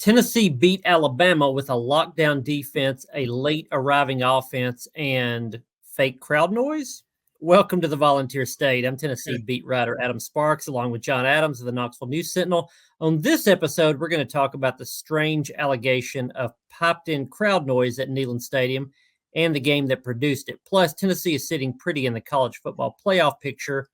Tennessee beat Alabama with a lockdown defense, a late arriving offense, and fake crowd noise. Welcome to the Volunteer State. I'm Tennessee beat writer Adam Sparks, along with John Adams of the Knoxville News Sentinel. On this episode, we're going to talk about the strange allegation of piped-in crowd noise at Neyland Stadium and the game that produced it. Plus, Tennessee is sitting pretty in the college football playoff picture,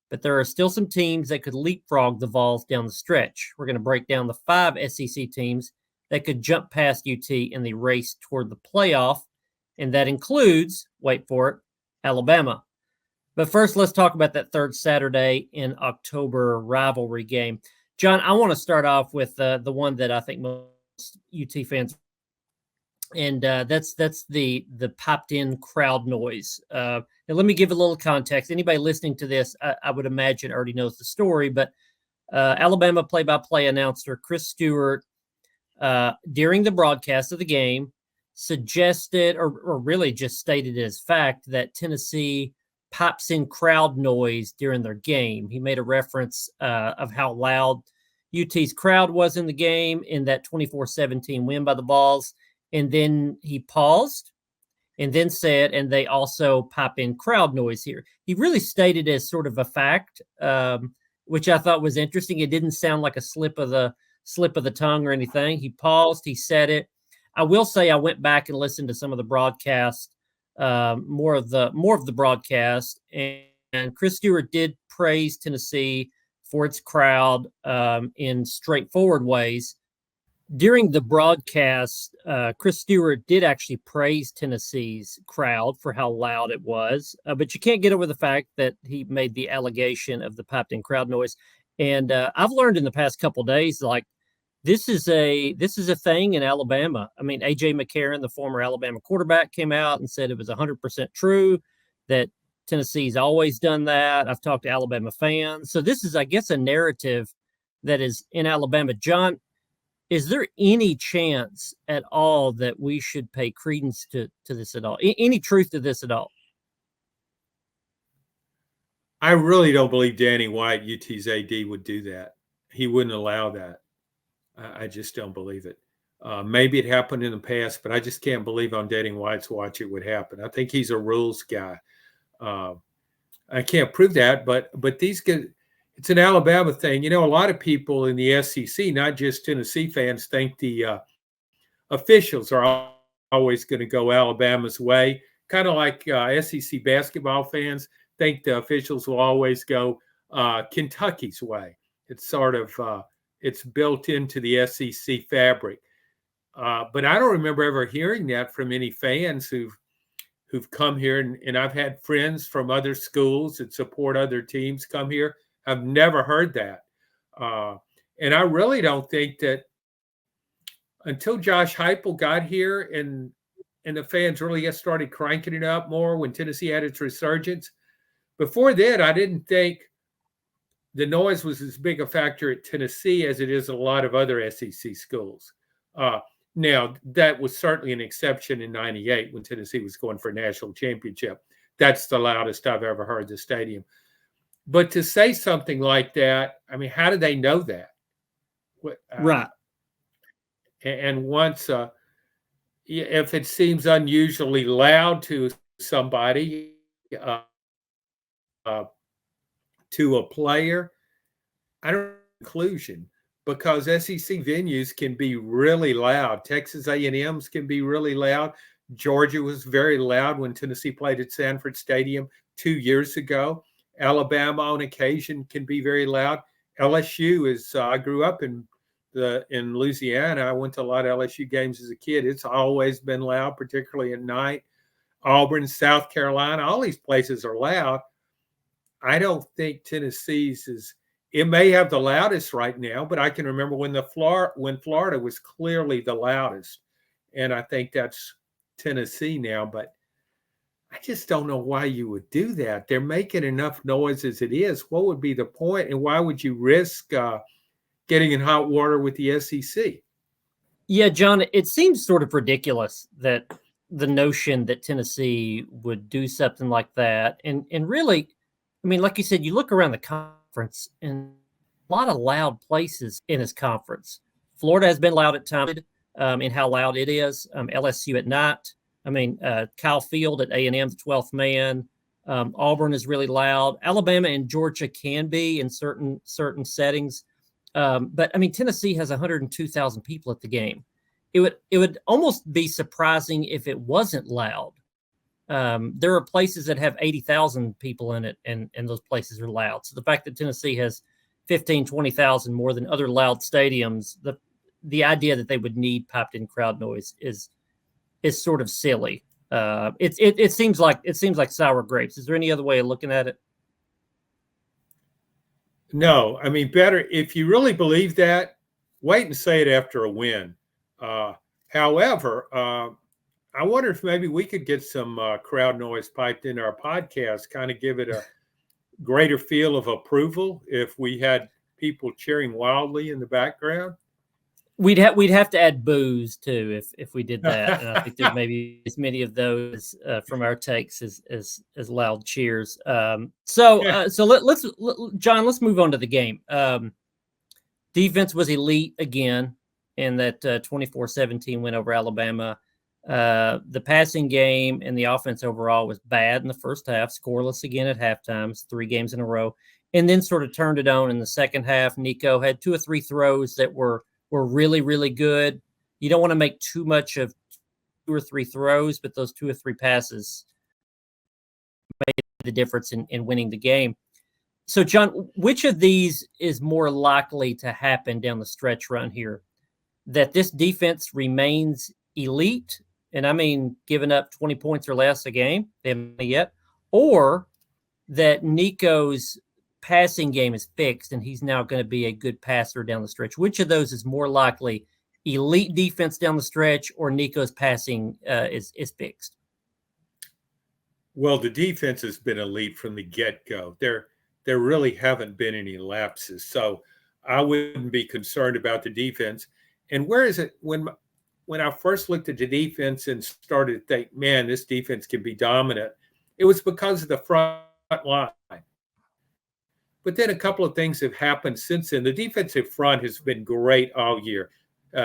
but there are still some teams that could leapfrog the Vols down the stretch. We're going to break down the 5 SEC teams that could jump past UT in the race toward the playoff, and that includes, wait for it, Alabama. But first, let's talk about that third Saturday in October rivalry game. John, I want to start off with the one that I think most UT fans, and that's the piped-in crowd noise. Now, let me give a little context. Anybody listening to this, I would imagine, already knows the story, but Alabama play-by-play announcer Chris Stewart, during the broadcast of the game, suggested or really just stated as fact that Tennessee pipes in crowd noise during their game. He made a reference of how loud UT's crowd was in the game in that 24-17 win by the Vols, and then he paused and then said, and they also pipe in crowd noise here. He really stated as sort of a fact, which I thought was interesting. It didn't sound like a slip of the tongue or anything. He paused, he said it. I will say I went back and listened to some of the broadcast, more of the broadcast, and Chris Stewart did praise Tennessee for its crowd in straightforward ways. During the broadcast, Chris Stewart did actually praise Tennessee's crowd for how loud it was, but you can't get over the fact that he made the allegation of the piped-in crowd noise. And I've learned in the past couple of days, like, this is a thing in Alabama. I mean, A.J. McCarron, the former Alabama quarterback, came out and said it was 100% true, that Tennessee's always done that. I've talked to Alabama fans. So this is, I guess, a narrative that is in Alabama. John, is there any chance at all that we should pay credence to this at all? Any truth to this at all? I really don't believe Danny White, UT's AD, would do that. He wouldn't allow that. I just don't believe it. Maybe it happened in the past, but I just can't believe on Danny White's watch it would happen. I think he's a rules guy. I can't prove that, but these guys, it's an Alabama thing. You know, a lot of people in the SEC, not just Tennessee fans, think the officials are always going to go Alabama's way. Kind of like SEC basketball fans think the officials will always go Kentucky's way. It's sort of it's built into the SEC fabric. But I don't remember ever hearing that from any fans who've come here. And I've had friends from other schools that support other teams come here. I've never heard that. And I really don't think that until Josh Heupel got here and the fans really started cranking it up more when Tennessee had its resurgence. Before that, I didn't think the noise was as big a factor at Tennessee as it is in a lot of other SEC schools. Now, that was certainly an exception in '98 when Tennessee was going for a national championship. That's the loudest I've ever heard the stadium. But to say something like that, I mean, how do they know that? Right. And once, if it seems unusually loud to somebody, to a player, I don't know conclusion, because SEC venues can be really loud. Texas A&M's can be really loud. Georgia was very loud when Tennessee played at Sanford Stadium 2 years ago. Alabama on occasion can be very loud. LSU is, I grew up in Louisiana. I went to a lot of LSU games as a kid. It's always been loud, particularly at night. Auburn, South Carolina, all these places are loud. I don't think Tennessee's it may have the loudest right now, but I can remember when Florida was clearly the loudest. And I think that's Tennessee now, but I just don't know why you would do that. They're making enough noise as it is. What would be the point? And why would you risk getting in hot water with the SEC? Yeah, John, it seems sort of ridiculous that the notion that Tennessee would do something like that. And really, I mean, like you said, you look around the conference and a lot of loud places in this conference. Florida has been loud at times in how loud it is. LSU at night. I mean, Kyle Field at A&M, the 12th man. Auburn is really loud. Alabama and Georgia can be in certain settings. But I mean, Tennessee has 102,000 people at the game. It would almost be surprising if it wasn't loud. There are places that have 80,000 people in it, and those places are loud. So the fact that Tennessee has 15, 20,000 more than other loud stadiums, the idea that they would need piped-in crowd noise is sort of silly. It seems like sour grapes. Is there any other way of looking at it? No, I mean, better if you really believe that, wait and say it after a win. However, I wonder if maybe we could get some crowd noise piped in our podcast, kind of give it a greater feel of approval if we had people cheering wildly in the background. We'd have to add boos too if we did that, and I think there's maybe as many of those from our takes as loud cheers. So let's John, let's move on to the game. Defense was elite again in that 24-17 win over Alabama. The passing game and the offense overall was bad in the first half, scoreless again at halftime, 3 games in a row, and then sort of turned it on in the second half. Nico had 2 or 3 throws that were really, really good. You don't want to make too much of 2 or 3 throws, but those 2 or 3 passes made the difference in winning the game. So, John, which of these is more likely to happen down the stretch run here? That this defense remains elite, and I mean giving up 20 points or less a game, they haven't yet, or that Nico's passing game is fixed and he's now going to be a good passer down the stretch? Which of those is more likely, elite defense down the stretch or Nico's passing is fixed? Well, the defense has been elite from the get-go. There really haven't been any lapses. So I wouldn't be concerned about the defense. And where is it when I first looked at the defense and started to think, man, this defense can be dominant, it was because of the front line. But then a couple of things have happened since then. The defensive front has been great all year.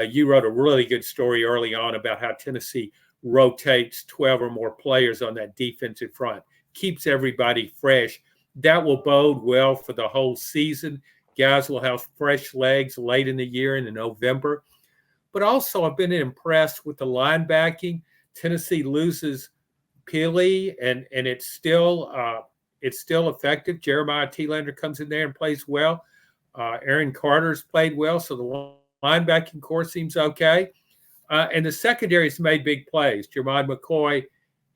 You wrote a really good story early on about how Tennessee rotates 12 or more players on that defensive front, keeps everybody fresh. That will bode well for the whole season. Guys will have fresh legs late in the year in November. But also, I've been impressed with the linebacking. Tennessee loses Peely, and it's still effective. Jeremiah Thielander comes in there and plays well. Aaron Carter's played well, so the linebacking core seems okay. And the secondary's made big plays. Jermod McCoy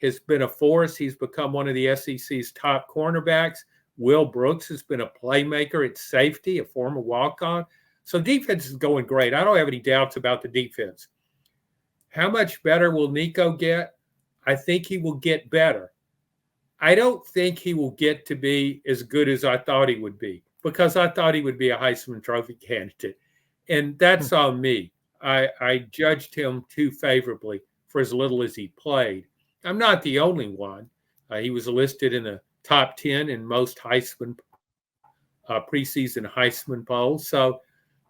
has been a force. He's become one of the SEC's top cornerbacks. Will Brooks has been a playmaker at safety, a former walk-on. So defense is going great. I don't have any doubts about the defense. How much better will Nico get? I think he will get better. I don't think he will get to be as good as I thought he would be, because I thought he would be a Heisman Trophy candidate. And that's on me. I judged him too favorably for as little as he played. I'm not the only one. He was listed in the top 10 in most Heisman preseason Heisman polls. So,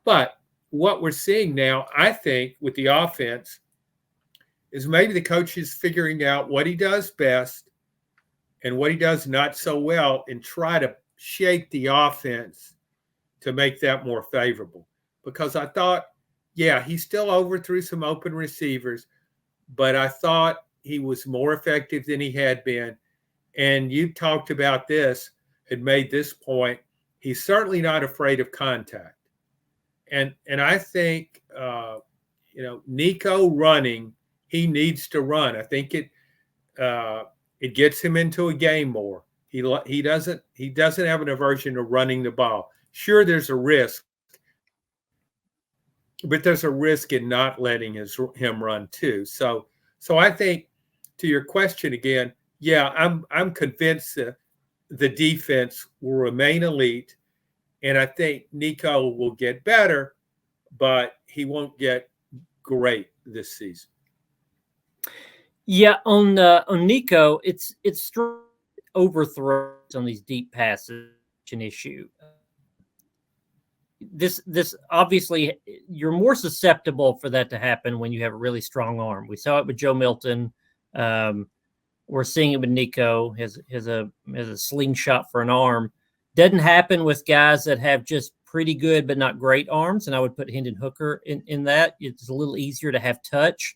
but what we're seeing now, I think, with the offense is maybe the coach is figuring out what he does best and what he does not so well and try to shape the offense to make that more favorable. Because I thought, yeah, he still overthrew some open receivers, but I thought he was more effective than he had been. And you talked about this, had made this point. He's certainly not afraid of contact. And I think, Nico running, he needs to run. I think it gets him into a game more. He doesn't have an aversion to running the ball. Sure, there's a risk, but there's a risk in not letting him run too. So I think, to your question again, yeah, I'm convinced that the defense will remain elite, and I think Nico will get better, but he won't get great this season. Yeah, on Nico, it's overthrows on these deep passes an issue. this obviously you're more susceptible for that to happen when you have a really strong arm. We saw it with Joe Milton. We're seeing it with Nico. Has a slingshot for an arm. Doesn't happen with guys that have just pretty good but not great arms, and I would put Hendon Hooker in that. It's a little easier to have touch.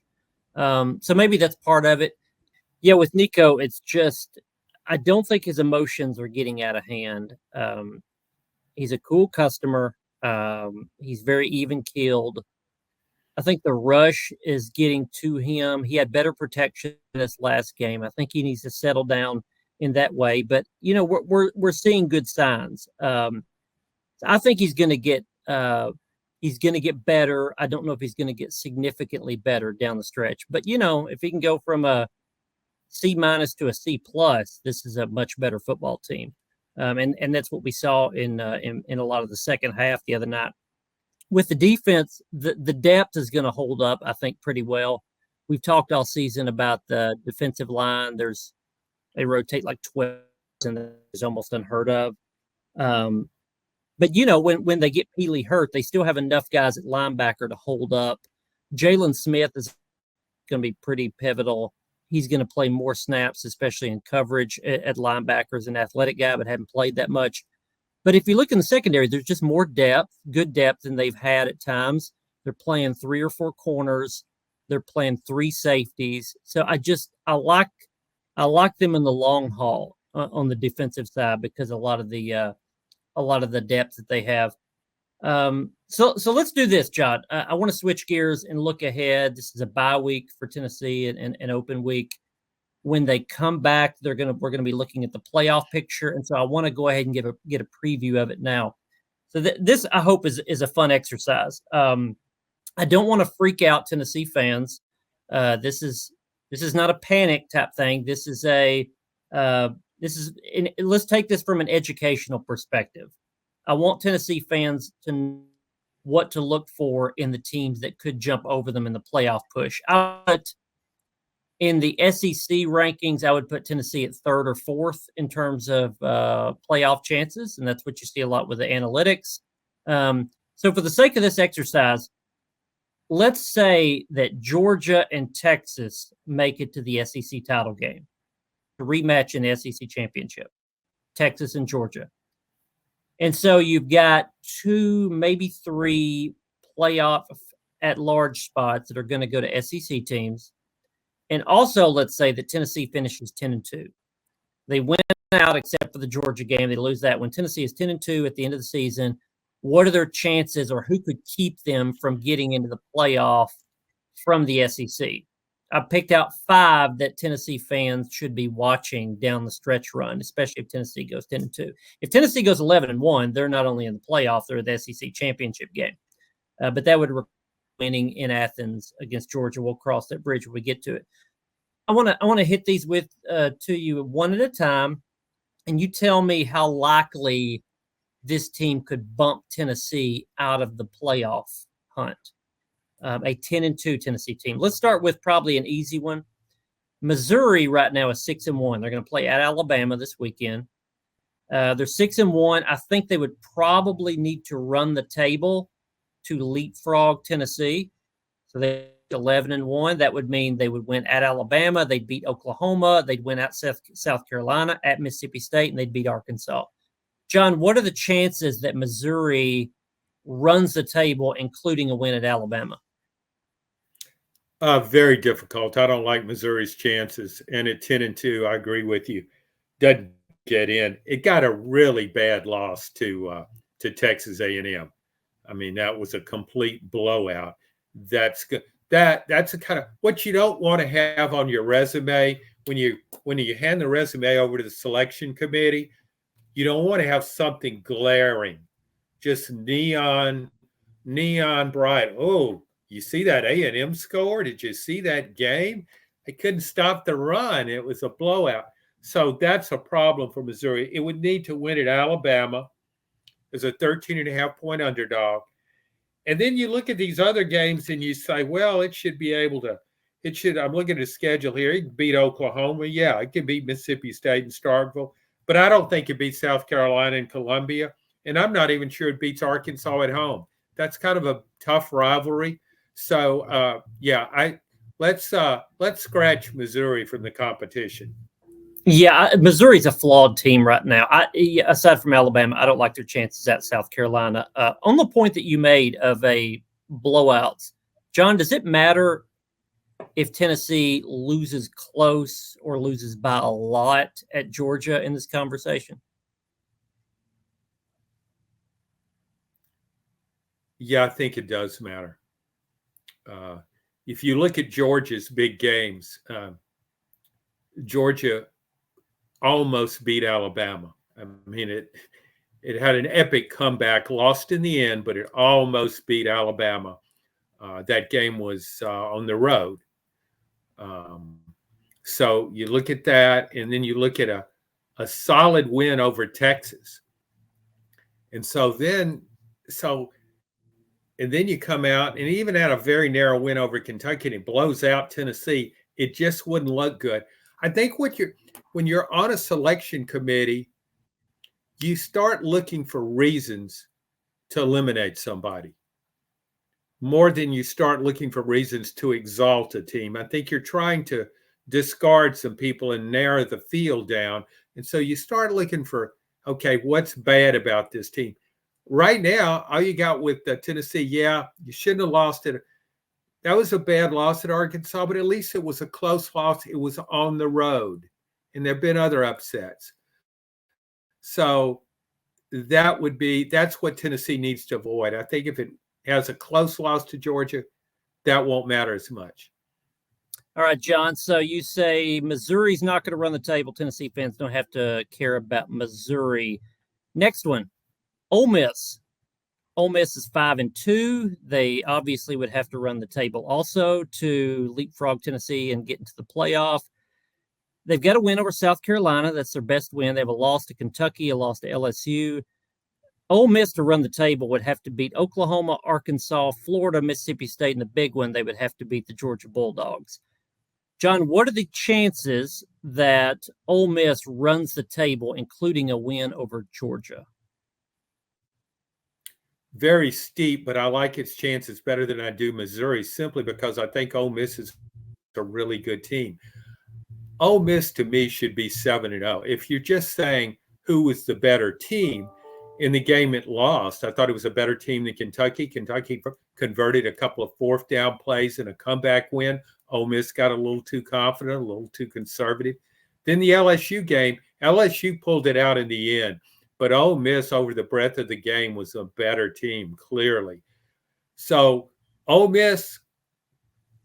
So maybe that's part of it. Yeah, with Nico, it's just I don't think his emotions are getting out of hand. He's a cool customer. He's very even-keeled. I think the rush is getting to him. He had better protection in this last game. I think he needs to settle down in that way. But we're seeing good signs. I think he's going to get better. I don't know if he's going to get significantly better down the stretch. But if he can go from a C- to a C+, this is a much better football team. And that's what we saw in a lot of the second half the other night. With the defense, the depth is going to hold up, I think, pretty well. We've talked all season about the defensive line. They rotate like 12, and it's almost unheard of. But when they get Peely hurt, they still have enough guys at linebacker to hold up. Jalen Smith is going to be pretty pivotal. He's going to play more snaps, especially in coverage at linebacker as an athletic guy, but haven't played that much. But if you look in the secondary, there's just more depth, good depth than they've had at times. They're playing 3 or 4 corners. They're playing 3 safeties. So I like them in the long haul on the defensive side because a lot of the depth that they have. So let's do this, John. I want to switch gears and look ahead. This is a bye week for Tennessee and an open week. When they come back, we're going to be looking at the playoff picture, and so I want to go ahead and get a preview of it now. So this I hope is a fun exercise. I don't want to freak out Tennessee fans. This is not a panic type thing. Let's take this from an educational perspective. I want Tennessee fans to know what to look for in the teams that could jump over them in the playoff push. In the SEC rankings, I would put Tennessee at 3rd or 4th in terms of playoff chances, and that's what you see a lot with the analytics. So for the sake of this exercise, let's say that Georgia and Texas make it to the SEC title game, the rematch in the SEC championship, Texas and Georgia. And so you've got 2, maybe 3 playoff at-large spots that are going to go to SEC teams. And also, let's say that Tennessee finishes 10-2. They win out except for the Georgia game. They lose that one. Tennessee is 10-2 at the end of the season. What are their chances, or who could keep them from getting into the playoff from the SEC? I picked out 5 that Tennessee fans should be watching down the stretch run, especially if Tennessee goes 10-2. If Tennessee goes 11-1, they're not only in the playoff, they're at the SEC championship game. But that would require winning in Athens against Georgia. We'll cross that bridge when we get to it. I want to hit these to you one at a time, and you tell me how likely this team could bump Tennessee out of the playoff hunt. A 10-2 Tennessee team. Let's start with probably an easy one. Missouri right now is 6-1. They're going to play at Alabama this weekend. They're 6-1. I think they would probably need to run the table to leapfrog Tennessee. So they're 11-1. That would mean they would win at Alabama. They'd beat Oklahoma. They'd win at South Carolina, at Mississippi State, and they'd beat Arkansas. John, what are the chances that Missouri runs the table, including a win at Alabama? Very difficult. I don't like Missouri's chances. And at 10-2, I agree with you. Doesn't get in. It got a really bad loss to Texas A&M. I mean, that was a complete blowout. That's good. That's a kind of what you don't want to have on your resume when you hand the resume over to the selection committee. You don't want to have something glaring, just neon bright. Oh, you see that A&M score? Did you see that game? They couldn't stop the run. It was a blowout. So that's a problem for Missouri. It would need to win at Alabama as a 13.5-point underdog. And then you look at these other games and you say, well, it should be able to, I'm looking at the schedule here. It can beat Oklahoma. Yeah, it can beat Mississippi State and Starkville. But I don't think it beats South Carolina and Columbia. and I'm not even sure it beats Arkansas at home. That's kind of a tough rivalry. So let's scratch Missouri from the competition. Yeah, Missouri's a flawed team right now. Aside from Alabama, I don't like their chances at South Carolina. On the point that you made of a blowout, John, does it matter if Tennessee loses close or loses by a lot at Georgia in this conversation? Yeah, I think it does matter. If you look at Georgia's big games, Georgia almost beat Alabama. I mean, it had an epic comeback, lost in the end, but it almost beat Alabama. That game was on the road. So you look at that, and then you look at a solid win over Texas. And then you come out and even had a very narrow win over Kentucky, and it blows out Tennessee. It just wouldn't look good. I think when you're on a selection committee, you start looking for reasons to eliminate somebody more than you start looking for reasons to exalt a team. I think you're trying to discard some people and narrow the field down. And so you start looking for, okay, what's bad about this team? Right now, all you got with Tennessee, you shouldn't have lost it. That was a bad loss at Arkansas, but at least it was a close loss. It was on the road, and there have been other upsets. So that's what Tennessee needs to avoid. I think if it has a close loss to Georgia, that won't matter as much. All right, John. So you say Missouri's not going to run the table. Tennessee fans don't have to care about Missouri. Next one, Ole Miss. Ole Miss is 5-2. They obviously would have to run the table also to leapfrog Tennessee and get into the playoff. They've got a win over South Carolina. That's their best win. They have a loss to Kentucky, a loss to LSU. Ole Miss to run the table would have to beat Oklahoma, Arkansas, Florida, Mississippi State, and the big one, they would have to beat the Georgia Bulldogs. John, what are the chances that Ole Miss runs the table, including a win over Georgia? Very steep, but I like its chances better than I do Missouri, simply because I think Ole Miss is a really good team. Ole Miss, to me, should be 7-0. If you're just saying who was the better team in the game it lost, I thought it was a better team than Kentucky. Kentucky converted a couple of fourth down plays in a comeback win. Ole Miss got a little too confident, a little too conservative. Then the LSU game, LSU pulled it out in the end. But Ole Miss, over the breadth of the game, was a better team, clearly. So Ole Miss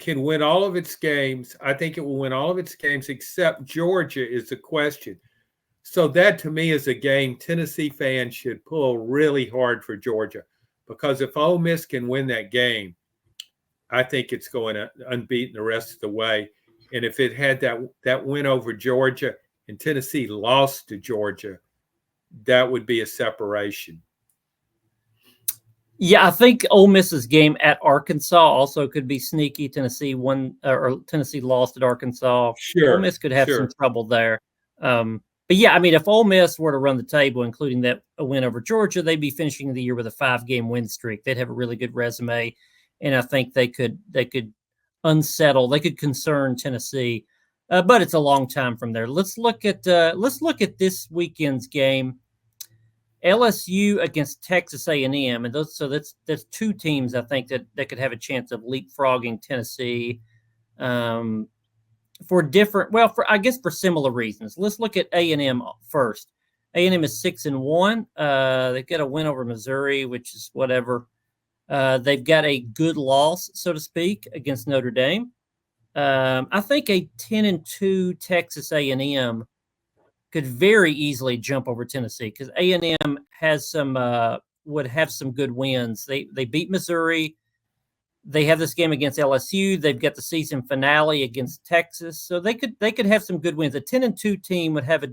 can win all of its games. I think it will win all of its games except Georgia is the question. So that, to me, is a game Tennessee fans should pull really hard for Georgia. Because if Ole Miss can win that game, I think it's going unbeaten the rest of the way. And if it had that win over Georgia and Tennessee lost to Georgia, that would be a separation. Yeah, I think Ole Miss's game at Arkansas also could be sneaky. Tennessee won or Tennessee lost at Arkansas. Sure, Ole Miss could have some trouble there. But yeah, I mean, if Ole Miss were to run the table, including a win over Georgia, they'd be finishing the year with a 5-game win streak. They'd have a really good resume, and I think they could unsettle. They could concern Tennessee, but it's a long time from there. Let's look at this weekend's game. LSU against Texas A&M, and that's two teams I think that could have a chance of leapfrogging Tennessee for similar reasons. Let's look at A&M first. A&M is 6-1. They've got a win over Missouri, which is whatever. They've got a good loss, so to speak, against Notre Dame. I think a 10-2 Texas A&M could very easily jump over Tennessee because A&M would have some good wins. They beat Missouri. They have this game against LSU. They've got the season finale against Texas, so they could have some good wins. A 10-2 team would have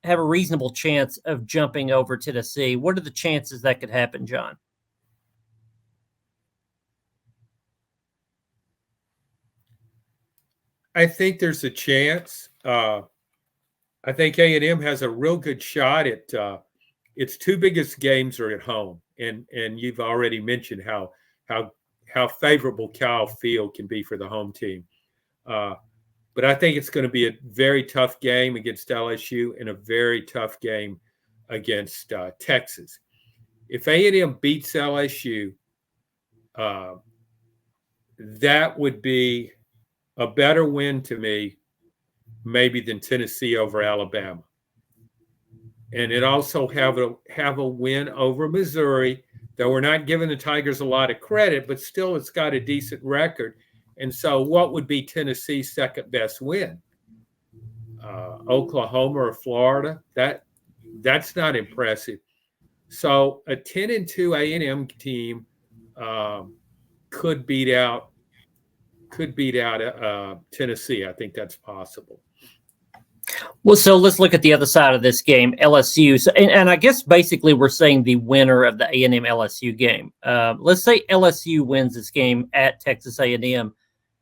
a reasonable chance of jumping over Tennessee. What are the chances that could happen, John? I think there's a chance. I think A&M has a real good shot at its two biggest games are at home, and you've already mentioned how favorable Kyle Field can be for the home team. But I think it's going to be a very tough game against LSU and a very tough game against Texas. If A&M beats LSU, that would be a better win to me, maybe, than Tennessee over Alabama. And it also have a win over Missouri, though we're not giving the Tigers a lot of credit, but still it's got a decent record. And so what would be Tennessee's second best win? Oklahoma or Florida? That's not impressive. So a 10-2 A&M team could beat out Tennessee. I think that's possible. Well, so let's look at the other side of this game, LSU. So, and I guess basically we're saying the winner of the A&M LSU game. Let's say LSU wins this game at Texas A&M.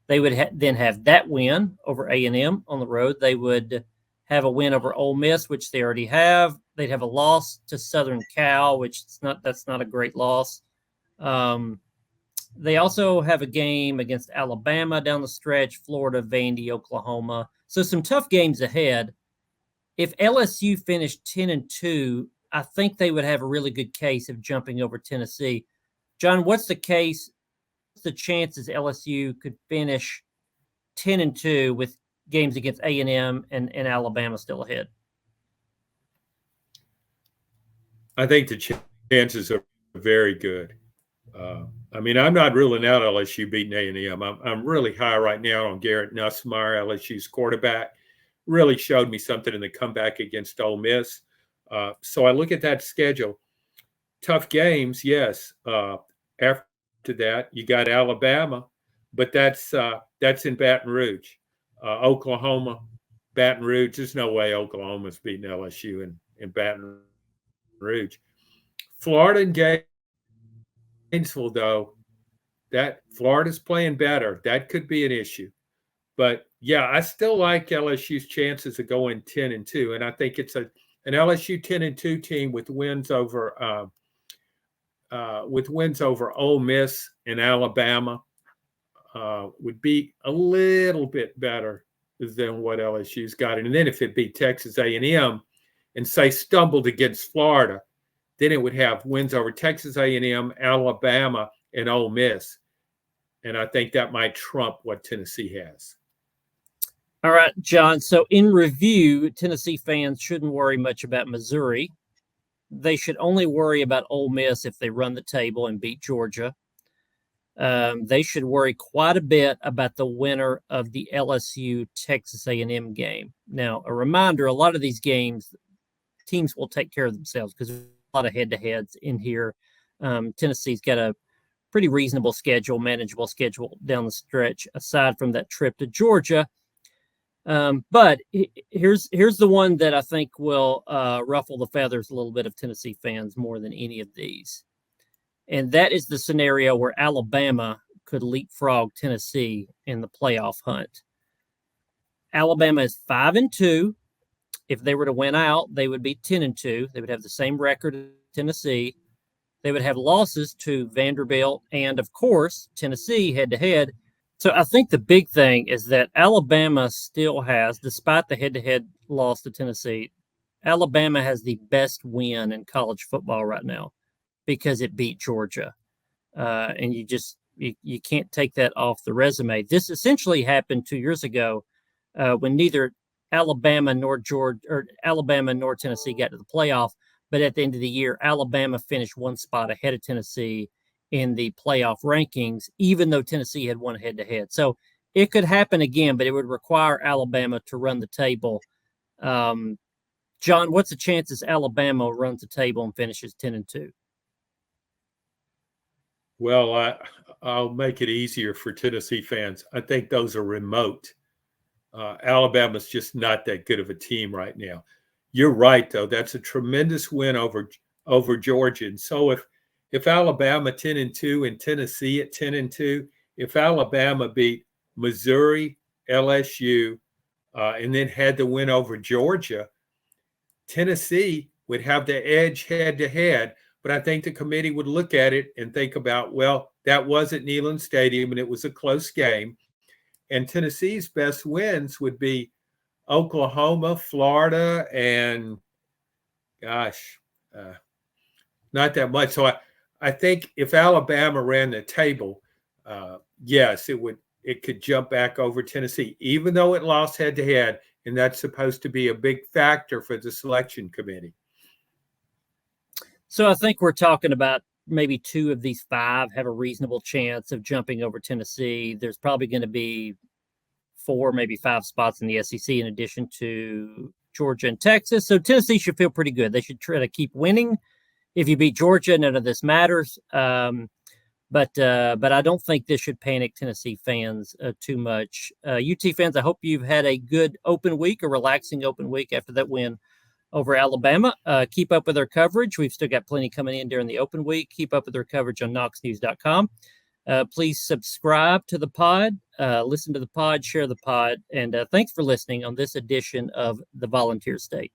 They would then have that win over A&M on the road. They would have a win over Ole Miss, which they already have. They'd have a loss to Southern Cal, which that's not a great loss. They also have a game against Alabama down the stretch, Florida, Vandy, Oklahoma. So some tough games ahead. If LSU finished 10-2, I think they would have a really good case of jumping over Tennessee. John, what's the case? What's the chances LSU could finish 10-2 with games against A&M and Alabama still ahead? I think the chances are very good. I mean, I'm not ruling out LSU beating A&M. I'm really high right now on Garrett Nussmeier, LSU's quarterback. Really showed me something in the comeback against Ole Miss. So I look at that schedule. Tough games, yes. After that, you got Alabama, but that's in Baton Rouge. Oklahoma, Baton Rouge. There's no way Oklahoma's beating LSU in Baton Rouge. Florida and Gainesville, though, that Florida's playing better. That could be an issue. But yeah, I still like LSU's chances of going 10-2, and I think it's an LSU 10-2 team with wins over Ole Miss and Alabama would be a little bit better than what LSU's got. And then if it beat Texas A&M and say stumbled against Florida, then it would have wins over Texas A&M, Alabama, and Ole Miss. And I think that might trump what Tennessee has. All right, John. So in review, Tennessee fans shouldn't worry much about Missouri. They should only worry about Ole Miss if they run the table and beat Georgia. They should worry quite a bit about the winner of the LSU-Texas A&M game. Now, a reminder, a lot of these games, teams will take care of themselves because there's a lot of head-to-heads in here. Tennessee's got a pretty reasonable schedule, manageable schedule down the stretch, aside from that trip to Georgia. But here's the one that I think will ruffle the feathers a little bit of Tennessee fans more than any of these. And that is the scenario where Alabama could leapfrog Tennessee in the playoff hunt. Alabama is 5-2. If they were to win out, they would be 10-2. They would have the same record as Tennessee. They would have losses to Vanderbilt and, of course, Tennessee head-to-head. So I think the big thing is that Alabama still has, despite the head-to-head loss to Tennessee, Alabama has the best win in college football right now because it beat Georgia. And you can't take that off the resume. This essentially happened 2 years ago when neither Alabama nor Tennessee got to the playoff. But at the end of the year, Alabama finished one spot ahead of Tennessee in the playoff rankings, even though Tennessee had won head-to-head. So it could happen again, but it would require Alabama to run the table. John, what's the chances Alabama runs the table and finishes 10-2? Well, I'll make it easier for Tennessee fans. I think those are remote. Alabama's just not that good of a team right now. You're right, though. That's a tremendous win over Georgia. And so if Alabama 10-2 and Tennessee at 10-2, if Alabama beat Missouri, LSU, and then had the win over Georgia, Tennessee would have the edge head to head. But I think the committee would look at it and think about, well, that was at Neyland Stadium and it was a close game. And Tennessee's best wins would be Oklahoma, Florida, and gosh, not that much. So I think if Alabama ran the table, yes, it could jump back over Tennessee, even though it lost head to head, and that's supposed to be a big factor for the selection committee. So I think we're talking about maybe 2 of these 5 have a reasonable chance of jumping over Tennessee. There's probably going to be 4, maybe 5 spots in the SEC in addition to Georgia and Texas. So Tennessee should feel pretty good. They should try to keep winning. If you beat Georgia, none of this matters. But I don't think this should panic Tennessee fans too much. UT fans, I hope you've had a good open week, a relaxing open week after that win over Alabama. Keep up with our coverage. We've still got plenty coming in during the open week. Keep up with our coverage on KnoxNews.com. Please subscribe to the pod, listen to the pod, share the pod, and thanks for listening on this edition of the Volunteer State.